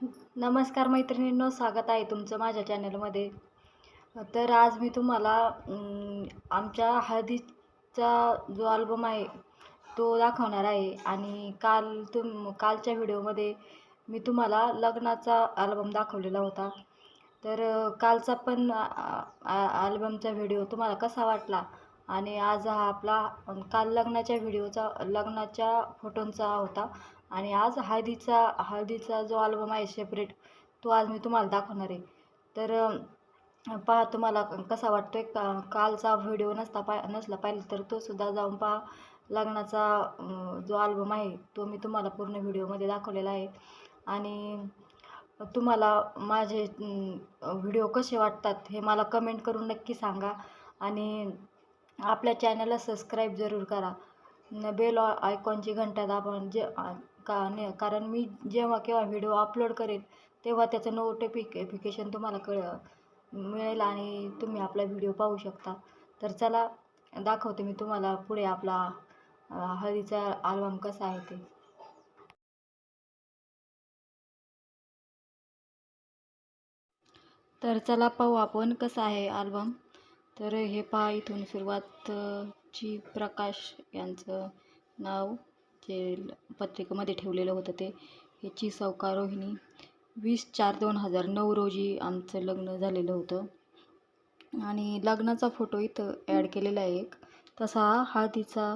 नमस्कार मैत्रिणींनो, स्वागत आहे तुमचं माझ्या चॅनलमध्ये. तर आज मी तुम्हाला आमच्या हळदीचा जो अल्बम आहे तो दाखवणार आहे. आणि कालच्या व्हिडिओमध्ये मी तुम्हाला लग्नाचा अल्बम दाखवलेला होता. तर कालचा पण अल्बमचा व्हिडिओ तुम्हाला कसा वाटला आणि आज हा आपला काल लग्नाच्या फोटोंचा होता आणि आज हळदीचा जो अल्बम आहे सेपरेट, तो आज मी तुम्हाला दाखवणार आहे. तर पहा तुम्हाला कसा वाटतोय. कालचा व्हिडिओ नसला पाहिजे तर तो सुद्धा जाऊन पहा. लग्नाचा जो अल्बम आहे तो मी तुम्हाला पूर्ण व्हिडिओमध्ये दाखवलेला आहे. आणि तुम्हाला माझे व्हिडिओ कसे वाटतात हे मला कमेंट करून नक्की सांगा. आणि आपल्या चॅनलला सबस्क्राईब जरूर करा. बेल आयकॉनची घंटा दाबा कारण मी जेव्हा केव्हा व्हिडिओ अपलोड करेन तेव्हा त्याचं नोटिफिकेशन तुम्हाला मिळेल आणि तुम्ही आपला व्हिडिओ पाहू शकता. तर चला दाखवते मी तुम्हाला पुढे आपला हळदीचा अल्बम कसा आहे ते. तर चला पाहू आपण कसा आहे अल्बम. तर हे पहा, इथून सुरुवातची प्रकाश यांचं नाव जे पत्रिकेमध्ये ठेवलेलं होतं ते ह्याची सौका रोहिणी. 20/4/2009 रोजी आमचं लग्न झालेलं होतं. आणि लग्नाचा फोटो इथं ॲड केलेला आहे एक. तसा हळदीचा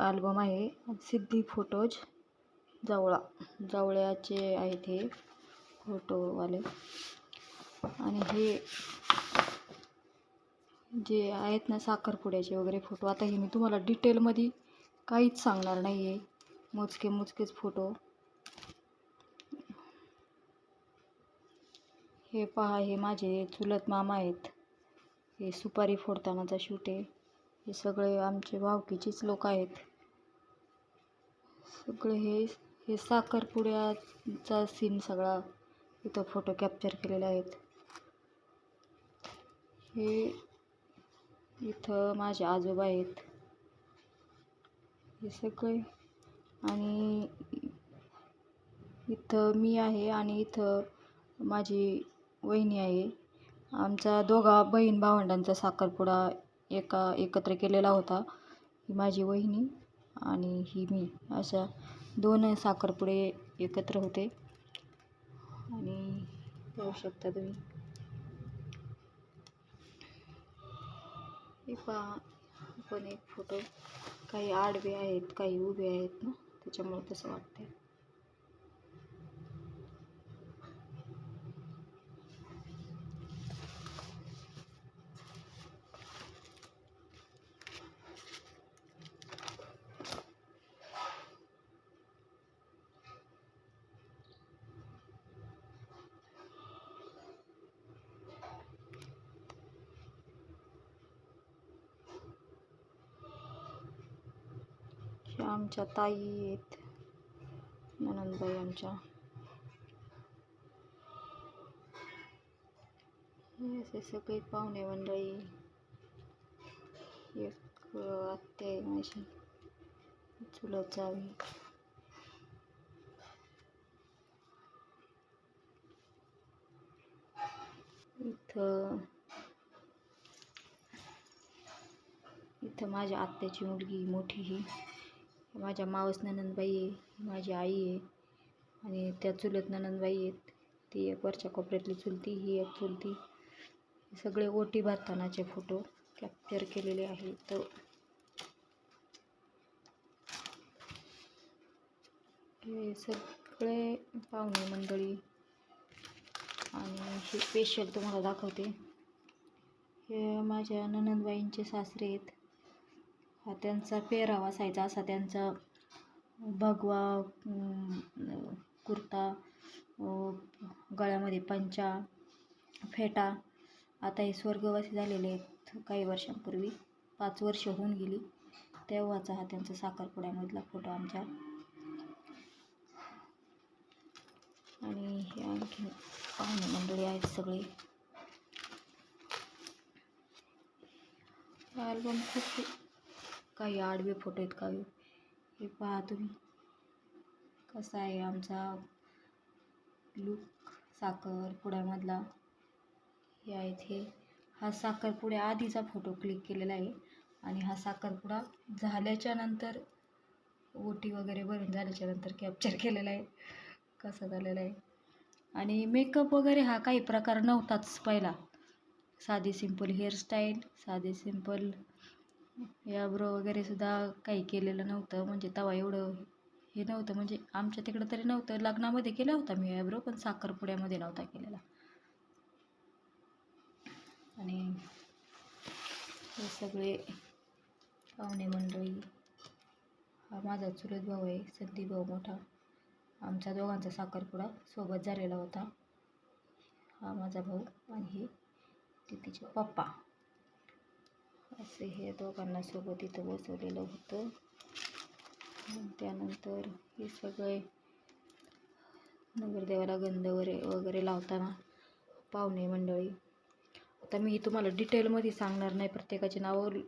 अल्बम आहे. सिद्धी फोटोज जवळ्याचे आहेत हे फोटोवाले. आणि हे जे आहेत ना साखरपुड्याचे वगैरे फोटो, आता हे मी तुम्हाला डिटेलमध्ये काहीच सांगणार नाही आहे, मोजकेच फोटो. हे पहा, हे माझे चुलत मामा आहेत. हे सुपारी फोडतानाचा शूट आहे. हे सगळे आमचे भावकीचेच लोक आहेत. सगळे हे साखरपुड्याचा सीन सगळा इथं फोटो कॅप्चर केलेले आहेत. हे इथं माझे आजोबा आहेत हे सगळे. आणि इथं मी आहे आणि इथं माझी वहिनी आहे. आमचा दोघा बहीण भावंडांचा साखरपुडा एकत्र केलेला होता. ही माझी वहिनी आणि ही मी, अशा 2 साखरपुडे एकत्र होते. आणि पाहू शकता तुम्ही. हे पहा, पण एक फोटो, काही आडवे आहेत काही उभे आहेत ना, त्याच्यामुळे तसं वाटतंय. ह्या आमच्या ताई आहेत, ननंदबाई आमच्या. हे असे सगळे पाहुणे मंडळी. एक आत्या आहे माझी, चुलत जावी. इथं माझ्या आत्याची मुलगी मोठी ही माझ्या मावस ननंदबाई आहे, माझी आई आहे. आणि त्या चुलत ननंदबाई आहेत, ती एक वरच्या कोपऱ्यातली चुलती, ही एक चुलती. सगळे ओटी भरतानाचे फोटो कॅप्चर केलेले आहेत. हे सगळे पाहुणे मंडळी. आणि हे स्पेशल तुम्हाला दाखवते. हे माझ्या ननंदबाईंचे सासरे आहेत. हा त्यांचा पेहराव असायचा, असा त्यांचा भगवा कुर्ता, गळ्यामध्ये पंचा, फेटा. आता हे स्वर्गवासी झालेले आहेत काही वर्षांपूर्वी, 5 वर्ष होऊन गेली. तेव्हाचा हा त्यांचा साखरपुड्यामधला फोटो आमच्या. आणि हे आणखी पाहुणे मंडळी आहेत सगळे. अल्बम खूप काही आडवे फोटो आहेत काही. हे पहा तुम्ही कसा आहे आमचा लूक साखरपुड्यामधला हे आहेत. हा साखरपुड्या आधीचा फोटो क्लिक केलेला आहे आणि हा साखरपुडा झाल्याच्या नंतर ओटी वगैरे भरून झाल्याच्या नंतर कॅप्चर केलेला आहे, कसा झालेला आहे. आणि मेकअप वगैरे हा काही प्रकार नव्हताच पहिला. साधी सिंपल हेअरस्टाईल, साधी सिंपल याब्रो वगैरे सुद्धा काही केलेलं नव्हतं. म्हणजे तेव्हा एवढं हे नव्हतं, म्हणजे आमच्या तिकडं तरी नव्हतं. लग्नामध्ये केला होता मी आयब्रो, पण साखरपुड्यामध्ये नव्हता केलेला. आणि हे सगळे पाहुणे मंडळी. हा माझा चुलत भाऊ आहे, संदीप भाऊ मोठा. आमच्या दोघांचा साखरपुडा सोबत झालेला होता. हा माझा भाऊ आणि हे तिचे पप्पा. असे हे दोघांना सोबत इथं बसवलेलं होतं. त्यानंतर हे सगळे नवरदेवाला गंध वगैरे लावताना पाहुणे मंडळी. आता मी तुम्हाला डिटेलमध्ये सांगणार नाही प्रत्येकाचे नावं,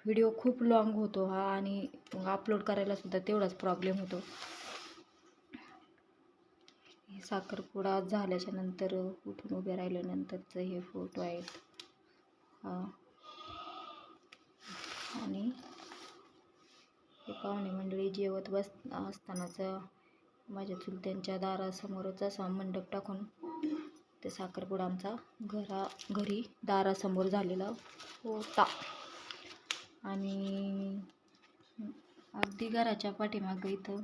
व्हिडिओ खूप लॉंग होतो हा आणि अपलोड करायला सुद्धा तेवढाच प्रॉब्लेम होतो. हे साखरपुडा झाल्याच्या नंतर उठून उभे राहिल्यानंतरचं हे फोटो आहेत. हा आणि हे पाहुणे मंडळी जेवत असतानाचा माझ्या चुलत्यांच्या दारासमोरच असा मंडप टाकून ते साखरपुडा आमचा घरी दारासमोर झालेला होता. आणि अगदी घराच्या पाठीमागं इथं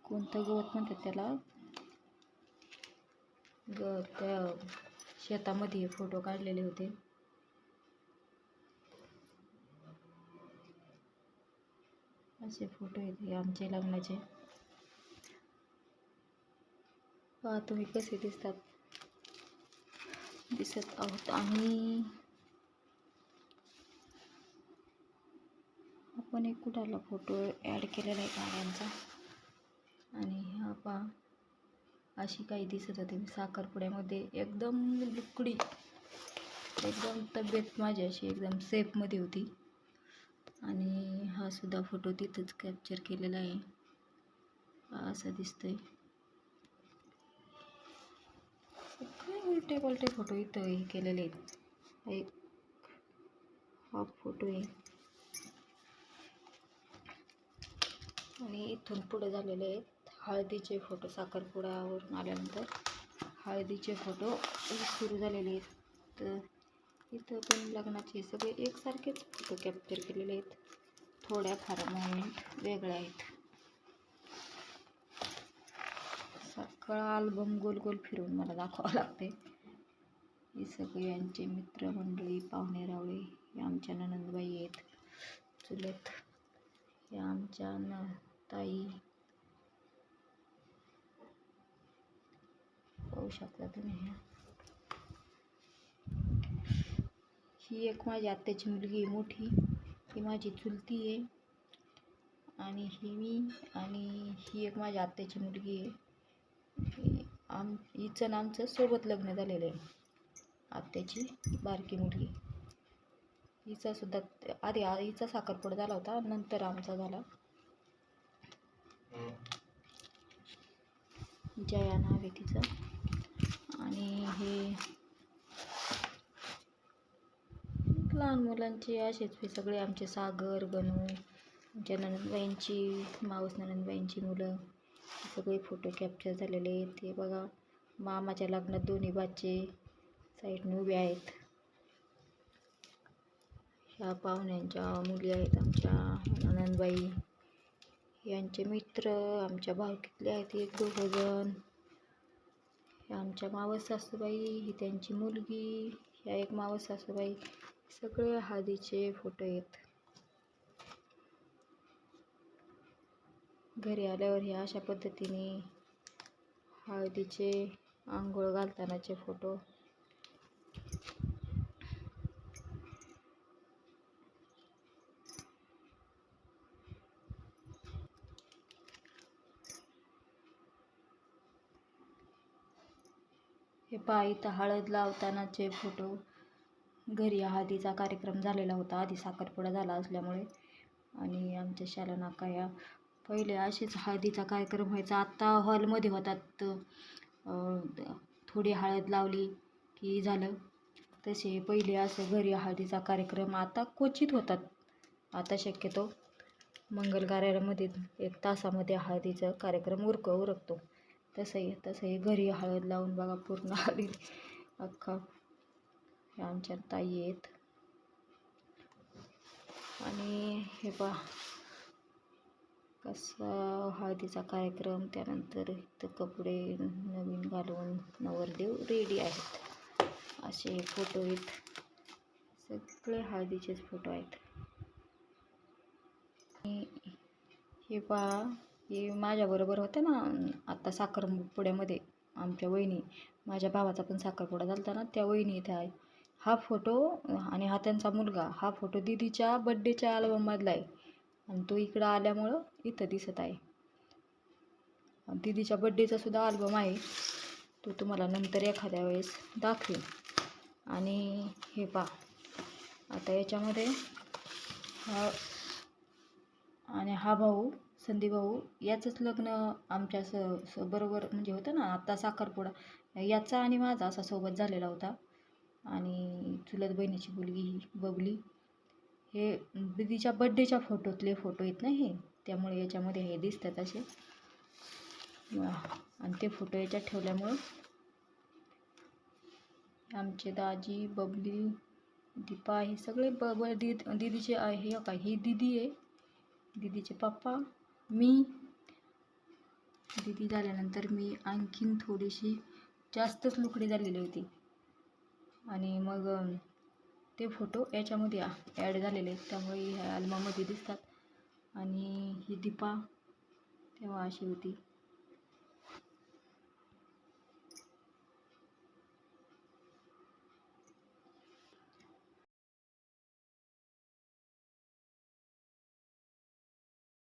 कोणतं गवत म्हणतात त्याला, त्या शेतामध्ये फोटो काढलेले होते. असे फोटो आहेत आमचे लग्नाचे. पहा तुम्ही कसे दिसत आहोत. आणि आपण एक कुठाला फोटो ॲड केलेला आहे गाड्यांचा. आणि हा पहा अशी काही दिसत होते मी साखरपुड्यामध्ये, एकदम लुकडी, एकदम तब्येत माझी अशी एकदम सेफमध्ये होती. आणि हा सुद्धा फोटो तिथंच कॅप्चर केलेला आहे. असा दिसतंय. सगळे उलटे पलटे फोटो इथं हे केलेले आहेत. एक हा फोटो आहे आणि इथून पुढे झालेले आहेत हळदीचे फोटो. साखरपुड्यावरून आल्यानंतर हळदीचे फोटो सुरू झालेले आहेत. तर इथं पण लग्नाचे सगळे एकसारखेच फोटो कॅप्चर केलेले आहेत. थोड्याफार मोमेंट वेगळे आहेत. सगळा अल्बम गोल गोल फिरवून मला दाखवावं लागते. हे सगळे यांचे मित्रमंडळी, पाहुणे रावळे. हे आमच्या नणंदबाई आहेत चुलत. हे आमच्या ताई, पाहू शकता तुम्ही. ही एक माझी आत्याची मुलगी आहे मोठी, ही माझी चुलती आहे. आणि ही मी, आणि ही एक माझ्या आत्याची मुलगी आहे. हिचं आमचं सोबत लग्न झालेलं आहे. आत्याची बारकी मुलगी. हिचा सुद्धा आधी हिचा साखरपुडा झाला होता, नंतर आमचा झाला. जया नाव आहे तिचं. आणि हे लहान मुलांचे असेच हे सगळे आमचे सागर, गणू, आमच्या नणंदबाईंची, मावस नणंदबाईंची मुलं, सगळे फोटो कॅप्चर झालेले आहेत. ते बघा मामाच्या लग्नात दोन्ही बाचे साईडने उभे आहेत. ह्या पाहुण्यांच्या मुली आहेत आमच्या नणंदबाई. यांचे मित्र आमच्या भावकीतले आहेत एक दोघं जण. ह्या आमच्या मावस सासूबाई, ही त्यांची मुलगी, ह्या एक मावस सासूबाई. सगळे हळदीचे फोटो आहेत. घरी आल्यावर हे अशा पद्धतीने हळदीचे आंघोळ घालतानाचे फोटो. हे पहा इथं हळद लावतानाचे फोटो. घरी हळदीचा कार्यक्रम झालेला होता, आधी साखरपुडा झाला असल्यामुळे. आणि आमच्या शाला नाका या पहिले असेच हळदीचा कार्यक्रम व्हायचा. आत्ता हॉलमध्ये होतात, थोडी हळद लावली की झालं. तसे पहिले असं घरी हळदीचा कार्यक्रम आता क्वचित होतात. आता शक्यतो मंगलकार्यामध्ये 1 तासामध्ये हळदीचा कार्यक्रम उरकतो. तसंही घरी हळद लावून बघा पूर्ण हळदी अख्खा. हे आमच्या ताई आहेत. आणि हे पहा कसा हळदीचा कार्यक्रम. त्यानंतर इथं कपडे नवीन घालून नवरदेव रेडी आहेत. असे फोटो आहेत, सगळे हळदीचेच फोटो आहेत. हे पहा, हे माझ्याबरोबर होते ना आता साखरपुड्यामध्ये आमच्या वहिनी. माझ्या भावाचा पण साखरपुडा झाला होता ना, त्या वहिनी इथे आहे. हा फोटो आणि हा त्यांचा मुलगा. हा फोटो दीदीच्या बड्डेच्या अल्बममधला आहे आणि तो इकडं आल्यामुळं इथं दिसत आहे. दीदीच्या बड्डेचा सुद्धा अल्बम आहे, तो तुम्हाला नंतर एखाद्या वेळेस दाखवेन. आणि हे पहा, आता याच्यामध्ये हा भाऊ संदीप भाऊ याचंच लग्न आमच्या बरोबर म्हणजे होतं ना आता साखरपुडा याचा आणि माझा असा सोबत झालेला होता. आणि चुलत बहिणीची मुलगी ही बबली. हे दीदीच्या बड्डेच्या फोटोतले फोटो आहेत ना हे, त्यामुळे याच्यामध्ये हे दिसतात असे. आणि ते फोटो याच्यात ठेवल्यामुळं आमचे दाजी, बबली, दीपा हे सगळे दीदीचे हे का, ही दीदी आहे, दीदीचे पप्पा, मी. दीदी झाल्यानंतर मी आणखीन थोडीशी जास्तच लुकडी झालेली होती. आणि मग ते फोटो याच्यामध्ये ॲड झालेले आहेत, त्यामुळे ह्या अल्बममध्ये दिसतात. आणि ही दीपा तेव्हा अशी होती.